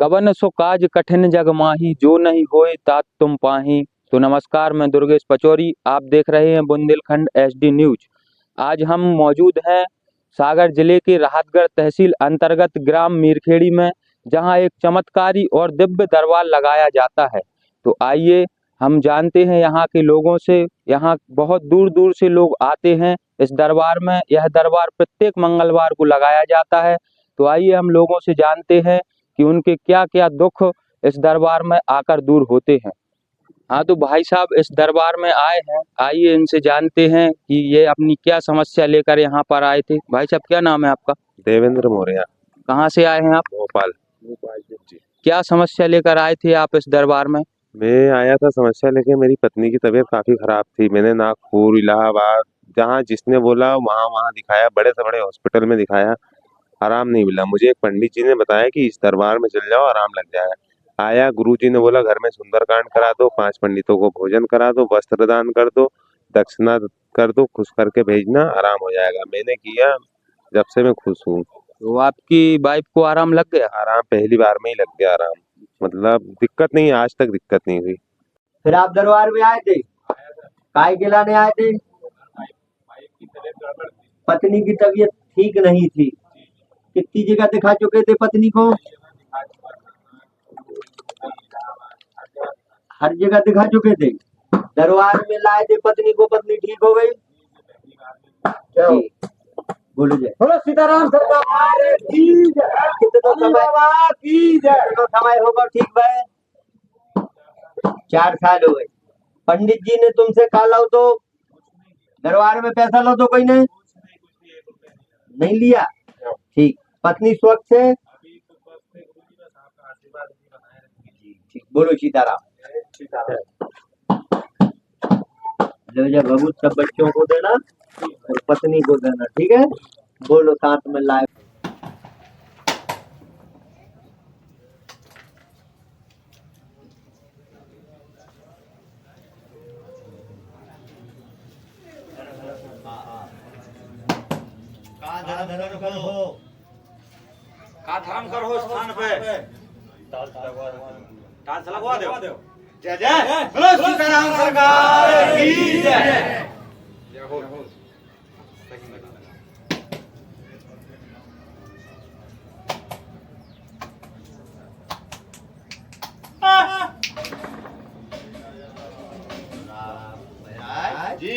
कवन सो काज कठिन जग माही, जो नहीं होए तात तुम पाही। तो नमस्कार, मैं दुर्गेश पचौरी, आप देख रहे हैं बुंदेलखंड एचडी न्यूज। आज हम मौजूद हैं सागर जिले के राहतगढ़ तहसील अंतर्गत ग्राम मीरखेड़ी में, जहां एक चमत्कारी और दिव्य दरबार लगाया जाता है। तो आइए हम जानते हैं यहाँ के लोगों से। यहाँ बहुत दूर दूर से लोग आते हैं इस दरबार में। यह दरबार प्रत्येक मंगलवार को लगाया जाता है। तो आइए हम लोगों से जानते हैं कि उनके क्या क्या दुख इस दरबार में आकर दूर होते हैं। हाँ, तो भाई साहब इस दरबार में आए हैं, आइए इनसे जानते हैं कि ये अपनी क्या समस्या लेकर यहाँ पर आए थे। भाई साहब, क्या नाम है आपका? देवेंद्र मौर्य। कहाँ से आए हैं आप? भोपाल जी। क्या समस्या लेकर आए थे आप इस दरबार में? मैं आया था समस्या लेके। मेरी पत्नी की तबीयत काफी खराब थी। मैंने नागपुर, इलाहाबाद, जहाँ जिसने बोला वहाँ वहाँ दिखाया, बड़े से बड़े हॉस्पिटल में दिखाया, आराम नहीं मिला। मुझे एक पंडित जी ने बताया कि इस दरबार में चल जाओ, आराम लग जाएगा। आया, गुरु जी ने बोला घर में सुंदरकांड करा दो, 5 पंडितों को भोजन करा दो, वस्त्र दान कर दो, दक्षिणा कर दो, खुश करके भेजना, आराम हो जाएगा। मैंने किया, जब से मैं खुश हूँ। तो आपकी वाइफ को आराम लग गया? आराम पहली बार में ही लग गया आराम। मतलब दिक्कत नहीं, आज तक दिक्कत नहीं हुई। फिर आप दरबार में आए थे, काय के लाने आए थे? पत्नी की तबीयत ठीक नहीं थी। कितनी जगह दिखा चुके थे पत्नी को? हर जगह दिखा चुके थे। दरबार में लाए थे पत्नी को, पत्नी ठीक हो गई। बोलो जय। बोलो सीताराम सरकार की जय। कितना समय होगा ठीक भाई? 4 साल हो गए। पंडित जी ने तुमसे कहा लो तो दरबार में पैसा लो तो कोई नहीं लिया? ठीक। पत्नी स्वस्थ है? ठीक। बोलो सीताराम। लो जब बहुत सब बच्चों को देना और पत्नी को देना, ठीक है? बोलो साथ में लाए। धर्म करो स्थान पे टाल लगवा दो। जय जय बोलो सीताराम सरकार की जय। जी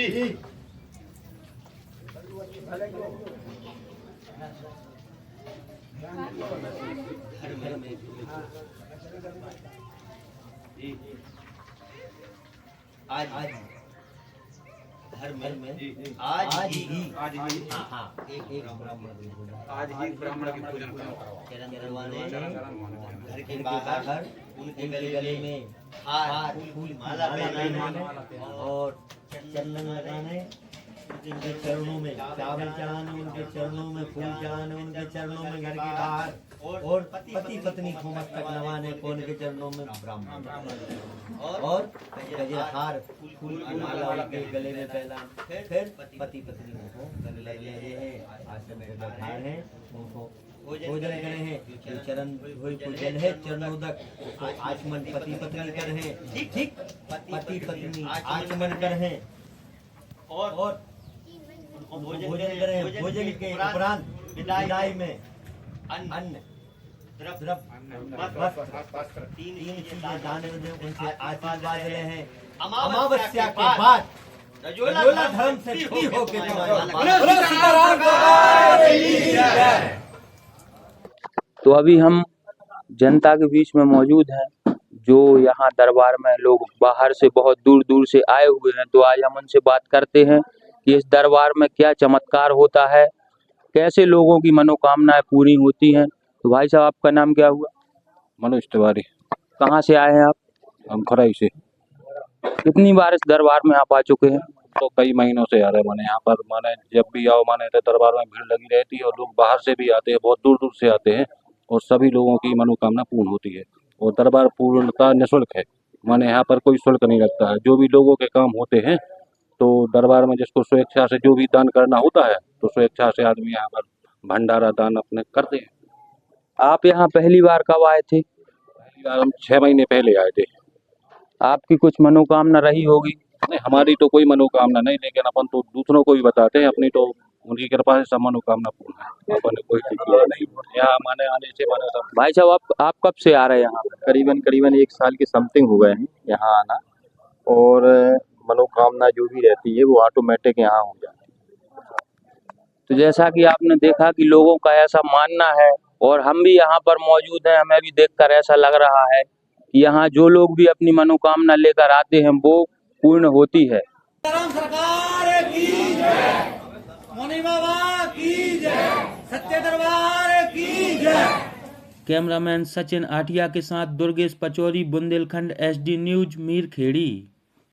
आज हर घर में आज ही ब्राह्मण की पूजन करो। चरण करवाने घर के बाहर उनके गले में हार फूल माला पहनाने और चंदन लगाने, उनके चरणों में चावल चढ़ाने, उनके चरणों में फूल चढ़ाने, उनके चरणों में घर के बाहर, और पति पत्नी को मस्तक नवाने को उनके चरणों में ब्राह्मण और गजरहार फूल की माला उनके गले में पहनाने। फिर पति पत्नी को गले लगे हैं, आश्रम में बैठाए हैं, उनको भोजन करे हैं। जो चरण भोजन है चरणोदक, तो आचमन पति पत्नी कर हैं। ठीक। पति पत्नी आचमन कर हैं और भोजन करें। भोजन के उपरांत विदाई में अन्न, तीन चीजें दान उनसे आशीर्वाद ले हैं। अमावस्या के बाद रजोला धर्म से फ्री होके तो अभी हम जनता के बीच में मौजूद हैं, जो यहाँ दरबार में लोग बाहर से बहुत दूर दूर से आए हुए हैं। तो आज हम उनसे बात करते हैं कि इस दरबार में क्या चमत्कार होता है, कैसे लोगों की मनोकामनाएं पूरी होती हैं। तो भाई साहब, आपका नाम क्या हुआ? मनोज तिवारी। कहाँ से आए हैं आप? हम खराई से। कितनी बार इस दरबार में आप आ चुके हैं? तो कई महीनों से आ रहे हैं। माने यहाँ पर माने जब भी आओ माने तो दरबार में भीड़ लगी रहती है, और लोग बाहर से भी आते हैं, बहुत दूर दूर से आते हैं, और सभी लोगों की मनोकामना पूर्ण होती है। और दरबार पूर्णतः निःशुल्क है। माने यहाँ पर कोई शुल्क नहीं लगता है। जो भी लोगों के काम होते हैं तो दरबार में जिसको स्वेच्छा से जो भी दान करना होता है तो स्वेच्छा से आदमी यहाँ पर भंडारा दान अपने करते हैं। आप यहाँ पहली बार कब आए थे? यार हम 6 महीने पहले आए थे। आपकी कुछ मनोकामना रही होगी। नहीं, हमारी तो कोई मनोकामना नहीं, लेकिन अपन तो दूसरों को भी बताते हैं, अपनी तो उनकी कृपा से सब मनोकामना पूर्ण है। अपन ने कोई चीज नहीं यहाँ माने आने से माने सब। भाई साहब आप कब से आ रहे हैं यहाँ पे? करीबन 1 साल के समथिंग हुए हैं यहाँ आना, और मनोकामना जो भी रहती है वो ऑटोमेटिक यहाँ हो जाती है। तो जैसा कि आपने देखा कि लोगों का ऐसा मानना है और हम भी यहाँ पर मौजूद हैं, हमें भी देखकर ऐसा लग रहा है कि यहाँ जो लोग भी अपनी मनोकामना लेकर आते हैं वो पूर्ण होती है। सरकार की जय, मोनी बाबा की जय, सच्चे दरबार की जय। कैमरामैन सचिन आठिया के साथ दुर्गेश पचौरी, बुंदेलखंड SD न्यूज, मीरखेड़ी।